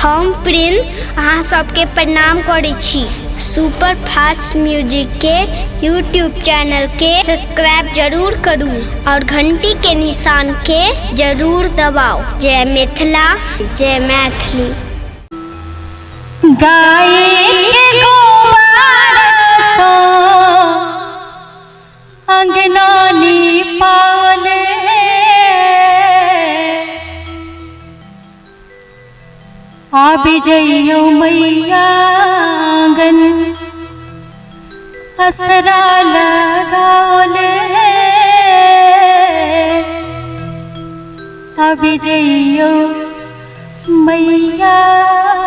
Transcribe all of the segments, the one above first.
हम प्रिंस अहाँ सबके प्रणाम करै छी। सुपर फास्ट म्यूजिक के यूट्यूब चैनल के सब्सक्राइब जरूर करू और घंटी के निशान के जरूर दबाओ। जय मिथिला, जय मैथिली। गाय के गोबर सँ अंगना नीपाल आबि जइयो मैया आंगन असरा लगाओल आबि जइयो मैया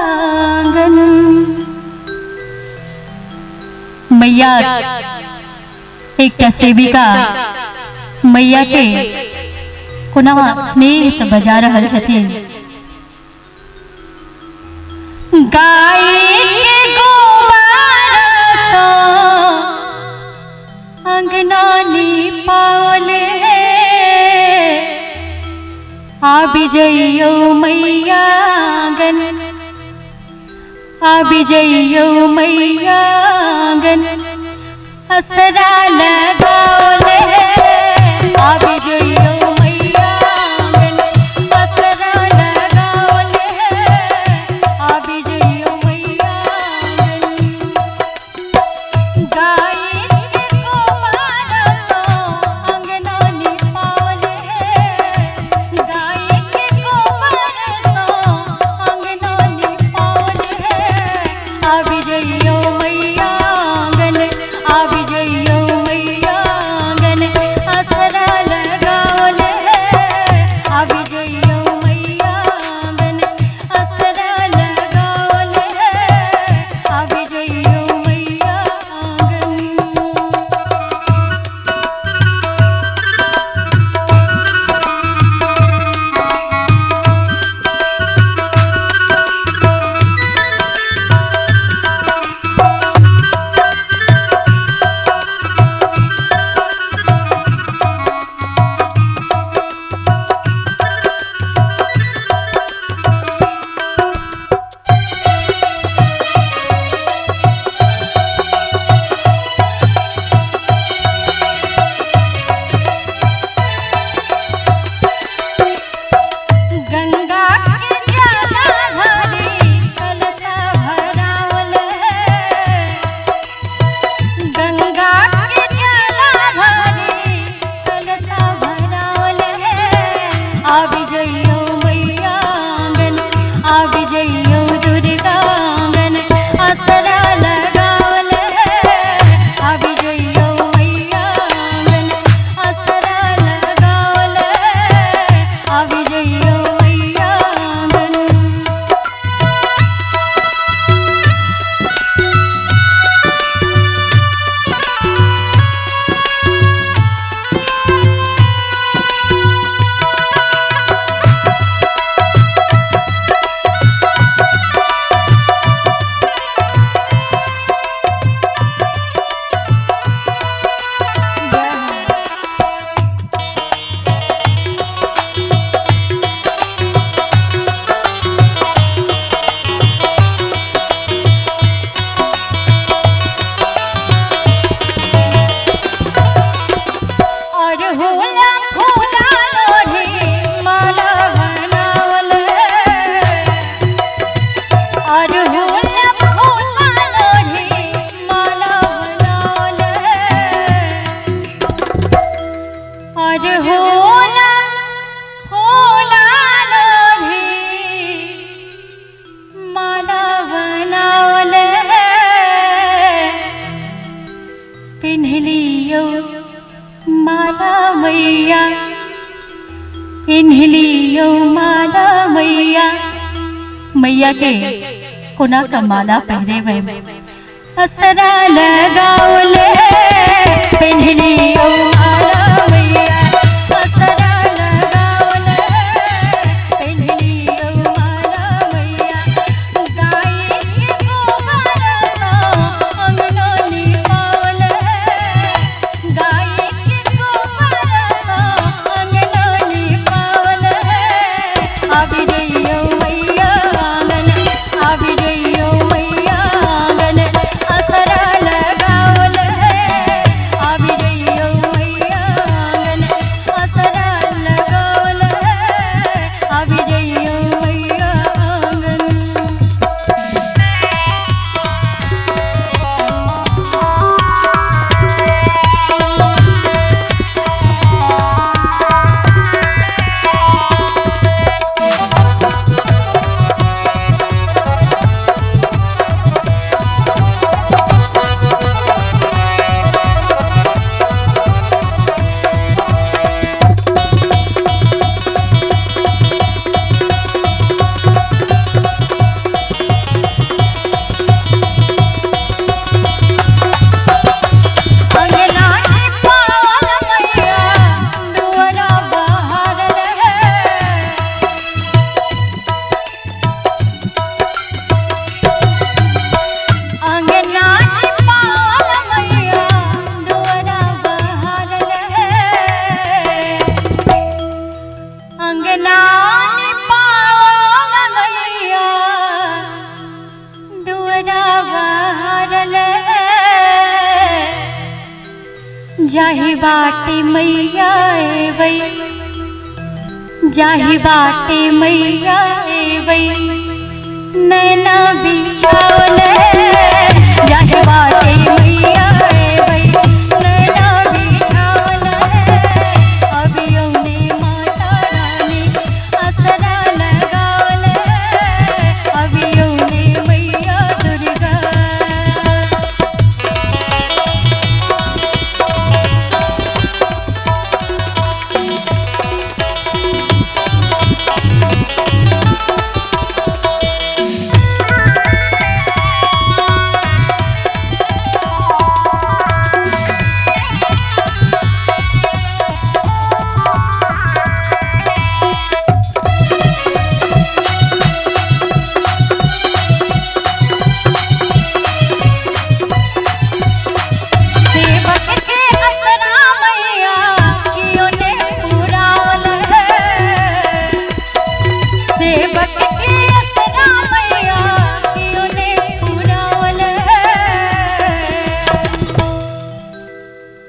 आंगन। मैया एकटा सेविका मैया के कोना स्नेह से बजा रहल छथिन। गाय के गोबर सँ अंगना नीपाल आबि जइयो मैया आंगन आबि जइयो मैया आंगन असरा लगाओल आबि जइयो मैया आंगन असरा लगाओल आबि जइयो मैया आंगन। गाय के गोबर सँ अंगना नीपाल गाय के गोबर सँ अंगना नीपाल आबि जइयो मैया आंगन आबि जइयो मैया आंगन असरा लगाओल आबि जइयो मैया आंगन असरा लगाओल आबि जइयो मैया आंगन। गंगा के जलधारी कलशा भराओल गंगा के जलधारी कलशा भराओल आबि जइयो मैया आंगन आबि जइयो दुर्गा आंगन असरा लगाओल आबि जइयो मैया आंगन असरा लगाओल आबि जइयो मैया आंगन। अरहुला फूला लोढ़ी माला बनावल अरहुला फूला लोढ़ी माला बनावल अरहुला फूला लोढ़ी माला बनावल पिन्हलियो माला मैया पिन्हलियो माला मैया मैया के कोना का माला पहिरेबै असरा लगाओल पिन्हलियो माला मैया असरा लगाओल पिन्हलियो माला मैया। गाय के गोबर सँ अंगना नीपाल गाय के गोबर सँ अंगना नीपाल आबि जइयो मैया आंगन जाहि बाटे मैया एवै, जाहि बाटे मैया एवै, नैना बिछावले जाहि बाटे मैया एवै, नैना बिछावले अभियो ने माता रानी असरा लगावले, अभियो ने मैया दुर्गा।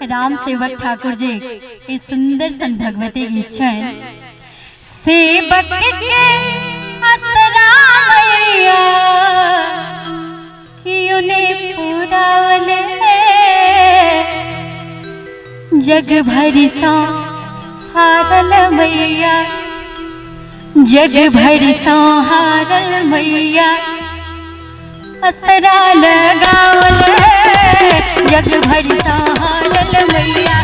राम सेवक ठाकुर जी इस सुंदर सन भगवती गीत छन। सेवक के असरा मैया कियो ने पुरावले, जग भरि सा हारल मैया, जग भरि सा हारल मैया, असरा लगावले जग भरि सा हारल मैया,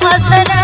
असरा